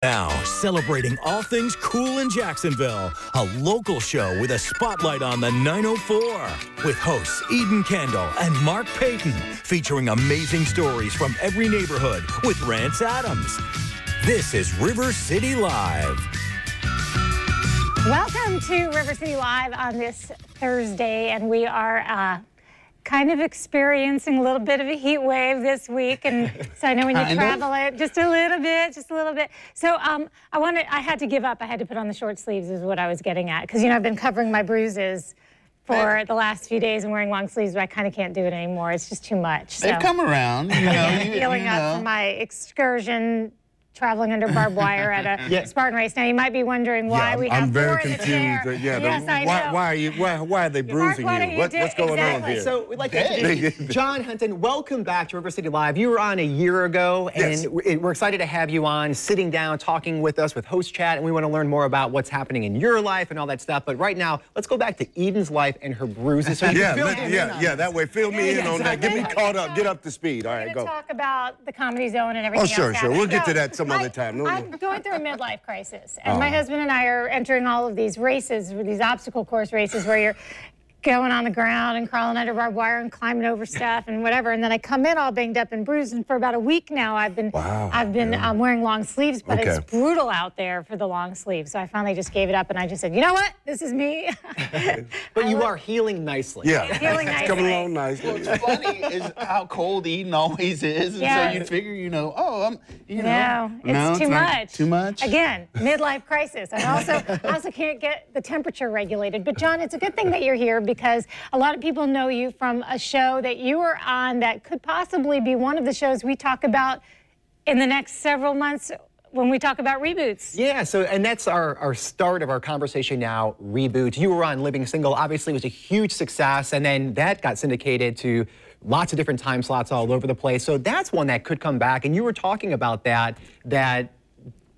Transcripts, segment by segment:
Now, celebrating all things cool in Jacksonville, a local show with a spotlight on the 904 with hosts Eden Kendall and Mark Payton, featuring amazing stories from every neighborhood with Rance Adams. This is River City Live. Welcome to River City Live on this Thursday, and we are kind of experiencing a little bit of a heat wave this week, and so I know when you travel it, just a little bit. So I had to give up. I had to put on the short sleeves is what I was getting at, because, you know, I've been covering my bruises for the last few days and wearing long sleeves, but I kind of can't do it anymore. It's just too much. So. They've come around, you know. Healing up from my excursion, traveling under barbed wire at a Spartan race. Now, you might be wondering why we have four in the chair. Yes, I know. Why are they bruising you? What's going on here? So we'd like to introduce John Hunton. Welcome back to River City Live. You were on a year ago, and we're excited to have you on, sitting down, talking with us with Host Chat, and we want to learn more about what's happening in your life and all that stuff. But right now, let's go back to Eden's life and her bruises. So that way, fill me in on that. Get me caught up. Get up to speed. All right, go. We're going to talk about the Comedy Zone and everything else. Sure. We'll get to that some other time. I'm going through a midlife crisis, and my husband and I are entering all of these races, these obstacle course races where you're going on the ground and crawling under barbed wire and climbing over stuff and whatever. And then I come in all banged up and bruised, and for about a week now I've been wearing long sleeves, but it's brutal out there for the long sleeves. So I finally just gave it up, and I just said, you know what? This is me. But you are healing nicely. Yeah, healing nicely. Coming along nicely. What's funny is how cold Eden always is, and so you'd figure, it's too much. Too much. Again, midlife crisis. And I also can't get the temperature regulated. But John, it's a good thing that you're here, because a lot of people know you from a show that you were on that could possibly be one of the shows we talk about in the next several months when we talk about reboots. Yeah, and that's our start of our conversation now, Reboot. You were on Living Single. Obviously, it was a huge success, and then that got syndicated to lots of different time slots all over the place. So that's one that could come back, and you were talking about that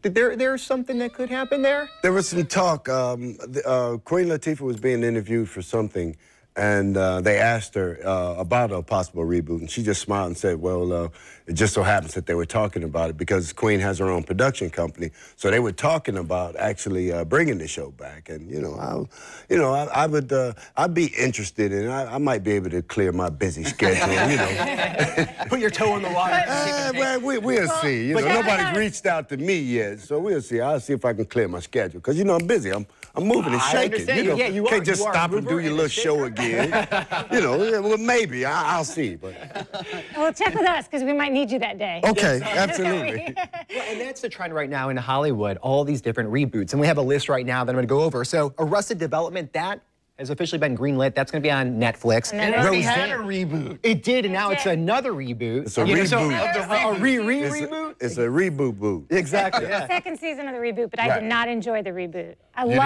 there's something that could happen there? There was some talk. Queen Latifah was being interviewed for something, and they asked her about a possible reboot, and she just smiled and said, well, it just so happens that they were talking about it because Queen has her own production company, so they were talking about actually bringing the show back. And I'd be interested in it. I might be able to clear my busy schedule. Put your toe in the water. We'll see. Nobody's reached out to me yet, so we'll see. I'll see if I can clear my schedule, because I'm busy. I'm moving and shaking. You can't just stop and do your little show again. Well, maybe I'll see. But well, check with us, because we might need you that day. Okay, absolutely. And that's the trend right now in Hollywood, all these different reboots. And we have a list right now that I'm going to go over. So Arrested Development, that has officially been greenlit. That's going to be on Netflix. And it already had a reboot. It did, and now it's another reboot. It's a reboot. A reboot? It's a reboot. Exactly. The second season of the reboot, but I did not enjoy the reboot. I loved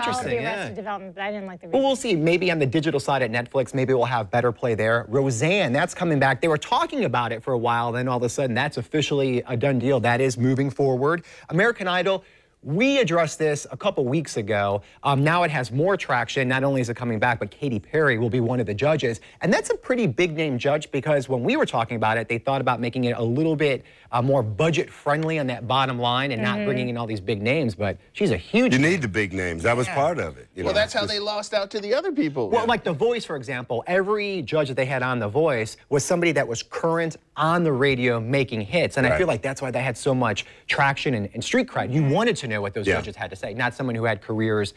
all of the Arrested Development, but I didn't like the reboot. Well, we'll see. Maybe on the digital side at Netflix, maybe we'll have better play there. Roseanne, that's coming back. They were talking about it for a while, then all of a sudden that's officially a done deal. That is moving forward. American Idol. We addressed this a couple weeks ago. Now it has more traction. Not only is it coming back, but Katy Perry will be one of the judges. And that's a pretty big name judge, because when we were talking about it, they thought about making it a little bit more budget friendly on that bottom line and not bringing in all these big names. But she's a huge You need the big names. That was part of it. Well, that's how they lost out to the other people. Well, like The Voice, for example, every judge that they had on The Voice was somebody that was current on the radio making hits. And I feel like that's why they had so much traction and street cred. You wanted to know what those judges had to say, not someone who had careers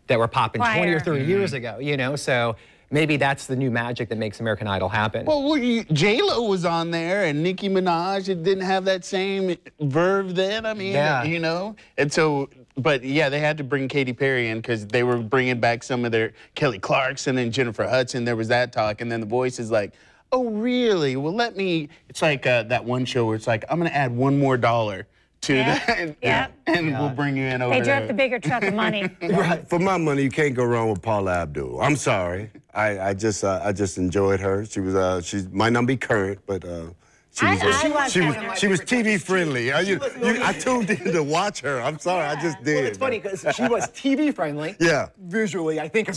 that were popping 20 or 30 years ago, so maybe that's the new magic that makes American Idol happen. Well, J-Lo was on there, and Nicki Minaj, it didn't have that same verve then, and so, but yeah, they had to bring Katy Perry in because they were bringing back some of their Kelly Clarkson and Jennifer Hudson. There was that talk, and then The Voice is like, oh, really? Well, it's like that one show where it's like, I'm going to add $1 more to that, and we'll bring you in over there. They drove the bigger truck of money. For my money, you can't go wrong with Paula Abdul. I'm sorry. I just enjoyed her. She might not be current, but she was TV friendly. I tuned in to watch her. I'm sorry, I just did. Well, it's funny because she was TV friendly. Visually, I think.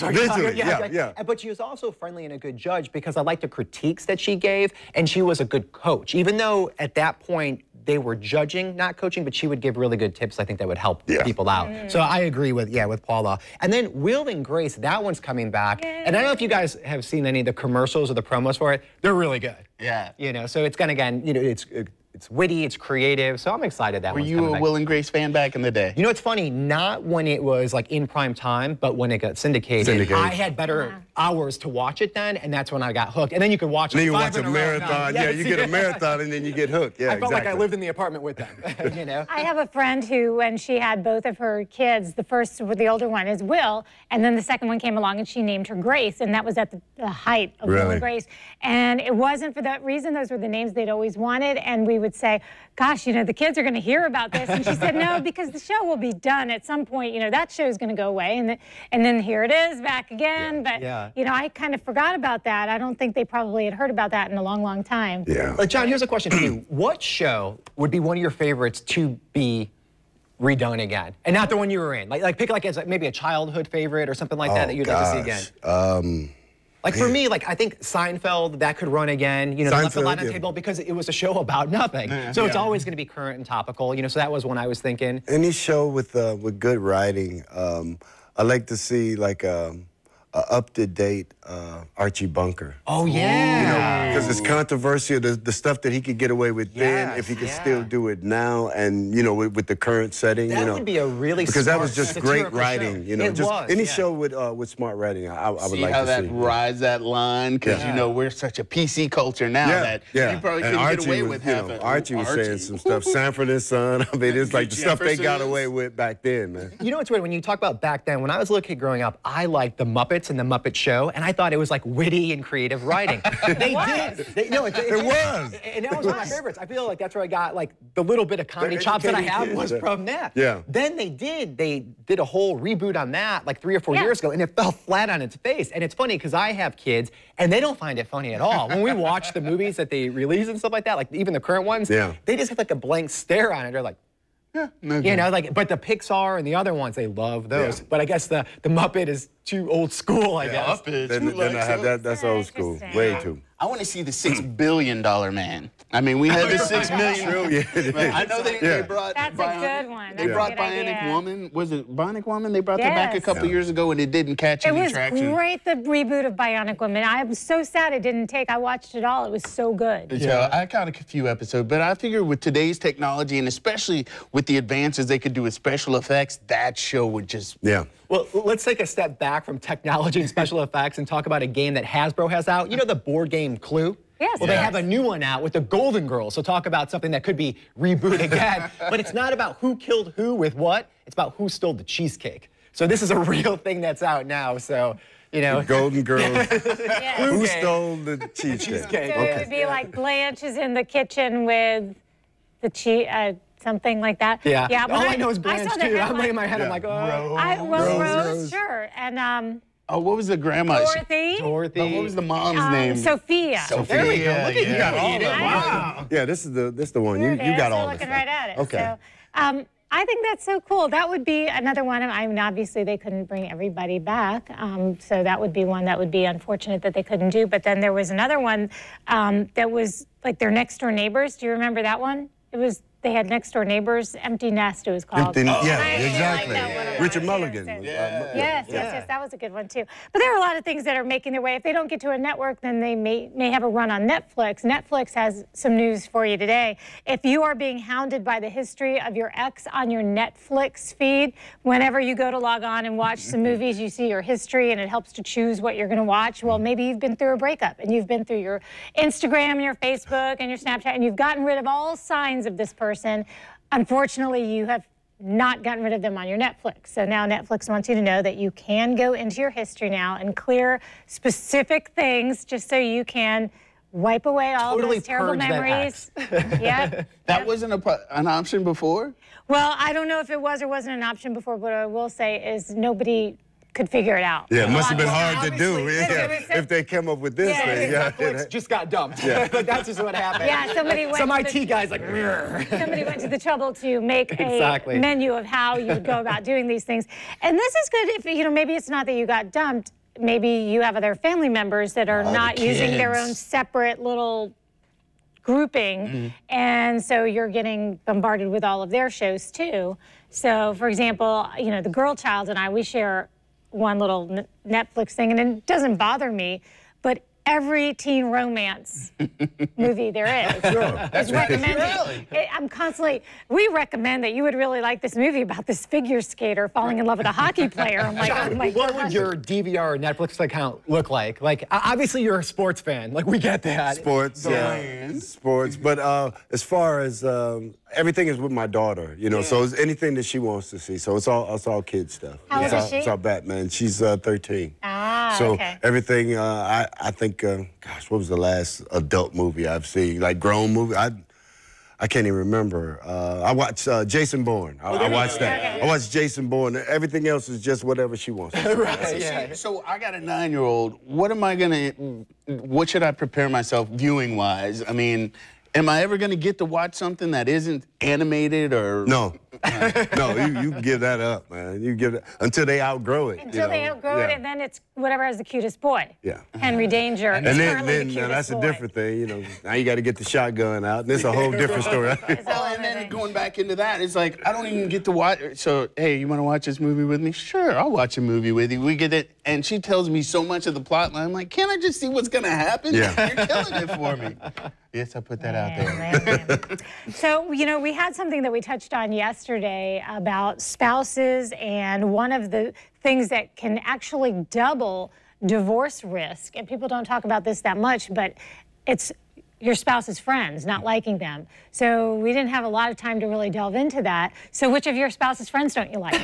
But she was also friendly and a good judge, because I liked the critiques that she gave, and she was a good coach. Even though at that point they were judging, not coaching, but she would give really good tips, I think, that would help people out. So I agree with Paula. And then Will and Grace, that one's coming back. Yay. And I don't know if you guys have seen any of the commercials or the promos for it. They're really good. Yeah. You know, so it's gonna, again, you know, it's witty, it's creative, so I'm excited that one's coming back. Were you a Will and Grace fan back in the day? You know, it's funny, not when it was like in prime time, but when it got syndicated. I had better hours to watch it then, and that's when I got hooked. And then you could watch it. Then you watch a marathon. Yeah, you get a marathon and then you get hooked. Yeah, I felt like I lived in the apartment with them, you know? I have a friend who, when she had both of her kids, the first, the older one is Will, and then the second one came along and she named her Grace, and that was at the height of Will and Grace. And it wasn't for that reason, those were the names they'd always wanted, and we would say, gosh, you know, the kids are going to hear about this. And she said, no, because the show will be done at some point. You know, that show's going to go away. And then here it is back again. But, you know, I kind of forgot about that. I don't think they probably had heard about that in a long, long time. Yeah. John, here's a question for you. What show would be one of your favorites to be redone again? And not the one you were in. Like pick like as maybe a childhood favorite or something like that that you'd like to see again. Like for me, like I think Seinfeld, that could run again. You know, they left a lot on the table because it was a show about nothing. So it's always going to be current and topical. You know, so that was one I was thinking. Any show with good writing, I like to see like a up-to-date Archie Bunker. Oh yeah. You know, because it's controversial, the stuff that he could get away with then, if he could still do it now, and you know, with the current setting. That would be a really because that was just great writing. You know, it just was, any show with smart writing, I would like to see. See how that rides that line, because you know we're such a PC culture now that you probably couldn't get away with half it. Archie was saying some stuff. Sanford and Son. I mean, it's like the stuff they got away with back then, man. You know what's weird? When you talk about back then, when I was a little kid growing up, I liked the Muppets and the Muppet Show, and I thought it was like witty and creative writing. They did. No, it was. And that was one of my favorites. I feel like that's where I got like the little bit of comedy chops that I have was from that. Yeah. Then they did a whole reboot on that like 3 or 4 years ago, and it fell flat on its face. And it's funny because I have kids, and they don't find it funny at all. When we watch the movies that they release and stuff like that, like even the current ones, they just have like a blank stare on it. They're like, you know, like, but the Pixar and the other ones, they love those. But I guess the Muppet is too old school, I guess. Then I have that's old school, way too. I want to see the $6 billion man. I mean, we had the 6 million. I know they brought. That's a good one. They brought Bionic Woman. Was it Bionic Woman? They brought that back a couple years ago, and it didn't catch any traction. It was great, the reboot of Bionic Woman. I was so sad it didn't take. I watched it all. It was so good. So I caught a few episodes, but I figured with today's technology, and especially with the advances they could do with special effects, that show would just. Well, let's take a step back from technology and special effects and talk about a game that Hasbro has out. You know the board game Clue? Yes. Well, they have a new one out with the Golden Girls. So talk about something that could be rebooted again. But it's not about who killed who with what. It's about who stole the cheesecake. So this is a real thing that's out now. So, you know. The Golden Girls. Who stole the cheesecake? So it would be like Blanche is in the kitchen with the cheese. Something like that. Yeah. All I know is Blanche too. I'm laying my head. I'm like, oh. Rose, sure. And oh, what was the grandma? Dorothy. Dorothy. What was the mom's name? Sophia. There we go. Look at you. got all that. Wow. Yeah, this is the one. You got all this. Looking right at it. Okay. So, I think that's so cool. That would be another one. I mean, obviously they couldn't bring everybody back, so that would be one that would be unfortunate that they couldn't do. But then there was another one that was like their next door neighbors. Do you remember that one? It was. They had Next Door Neighbors, Empty Nest, it was called. Exactly. Richard Mulligan. Yes, that was a good one too. But there are a lot of things that are making their way. If they don't get to a network, then they may have a run on Netflix. Netflix has some news for you today. If you are being hounded by the history of your ex on your Netflix feed, whenever you go to log on and watch some movies, you see your history and it helps to choose what you're going to watch. Well, maybe you've been through a breakup and you've been through your Instagram and your Facebook and your Snapchat and you've gotten rid of all signs of this person. Unfortunately, you have not gotten rid of them on your Netflix. So now Netflix wants you to know that you can go into your history now and clear specific things just so you can wipe away all those terrible memories. That wasn't an option before? Well, I don't know if it was or wasn't an option before, but what I will say is nobody could figure it out. Yeah, it must have been hard to do. If they came up with this thing. Netflix just got dumped. But that's just what happened. Yeah, somebody went. Some IT guy's like. Somebody went to the trouble to make a menu of how you would go about doing these things. And this is good if maybe it's not that you got dumped. Maybe you have other family members that are not using their own separate little grouping, and so you're getting bombarded with all of their shows too. So, for example, you know, the girl child and I, we share one little Netflix thing, and it doesn't bother me, but every teen romance movie there is recommended. I'm constantly, we recommend that you would really like this movie about this figure skater falling in love with a hockey player. I'm like, oh my what gosh. would your DVR Netflix account look like? Like, obviously you're a sports fan. Like, we get that. Sports, sports. But as far as everything is with my daughter, you know, so it's anything that she wants to see. So it's all kid stuff. How old is she? It's all Batman. She's 13. Ah, so okay. everything, I think, gosh, what was the last adult movie I've seen? Like grown movie? I can't even remember. I watched Jason Bourne. I watched that. I watched Jason Bourne. Everything else is just whatever she wants. Right, yeah. So I got a 9-year-old. What should I prepare myself viewing-wise? I mean, am I ever gonna get to watch something that isn't animated or? No. No, you can give that up, man. You give it until they outgrow it. Until they outgrow it, and then it's whatever has the cutest boy. Yeah. Henry Danger. And is then currently the cutest that's boy. a different thing, you know. Now you got to get the shotgun out. This is a whole different story. And then going back into that, it's like I don't even get to watch. So hey, you want to watch this movie with me? Sure, I'll watch a movie with you. We get it, and she tells me so much of the plot line. I'm like, can't I just see what's gonna happen? Yeah. You're killing it for me. Yes, I put that out there. Man. So, you know, we had something that we touched on yesterday about spouses, and one of the things that can actually double divorce risk, and people don't talk about this that much, but it's your spouse's friends, not liking them. So we didn't have a lot of time to really delve into that. So which of your spouse's friends don't you like?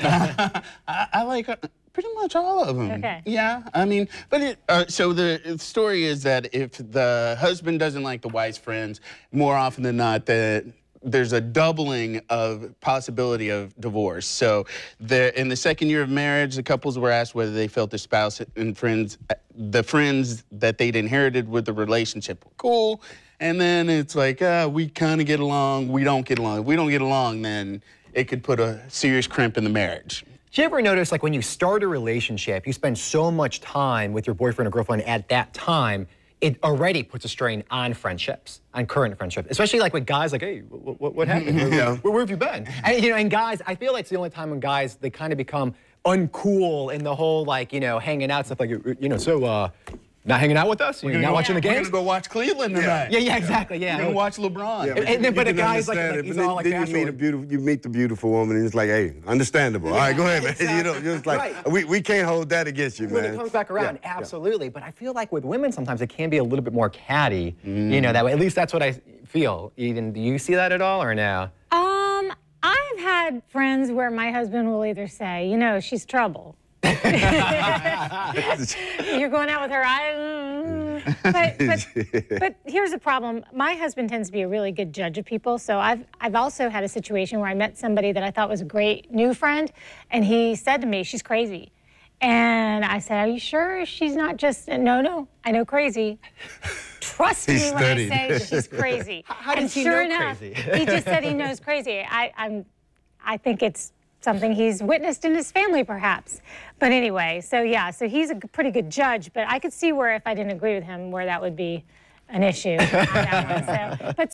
I like pretty much all of them. Okay. Yeah, I mean, but so the story is that if the husband doesn't like the wife's friends, more often than not, there's a doubling of possibility of divorce. So in the second year of marriage, the couples were asked whether they felt their spouse and friends, the friends that they'd inherited with the relationship were cool. And then it's like, we kind of get along, we don't get along. If we don't get along, then it could put a serious crimp in the marriage. Do you ever notice, like, when you start a relationship, you spend so much time with your boyfriend or girlfriend at that time, it already puts a strain on friendships, on current friendships, especially like with guys, like, hey, what happened? Where have you been? And, you know, and guys, I feel like it's the only time when guys, they kind of become uncool in the whole, like, you know, hanging out stuff, like, you know, so, not hanging out with us? You're not watching the games? We're gonna go watch Cleveland tonight. Yeah, exactly, yeah. We're gonna watch LeBron. Yeah, but a guy's like he's all like then you meet the beautiful woman, and it's like, hey, understandable. All right, go ahead, man. Exactly. You know, just like we can't hold that against you, man. When it comes back around, absolutely. But I feel like with women sometimes it can be a little bit more catty. You know, that way. At least that's what I feel. Eden, do you see that at all or no? I've had friends where my husband will either say, you know, she's trouble. You're going out with her. But here's the problem. My husband tends to be a really good judge of people. So I've also had a situation where I met somebody that I thought was a great new friend, and he said to me, she's crazy. And I said, are you sure she's not just, no, I know crazy. Trust me when I say she's crazy. How does he sure know enough, crazy? He just said he knows crazy. I think it's something he's witnessed in his family, perhaps. But anyway, so yeah, so he's a pretty good judge, but I could see where if I didn't agree with him, where that would be an issue on that one. So, but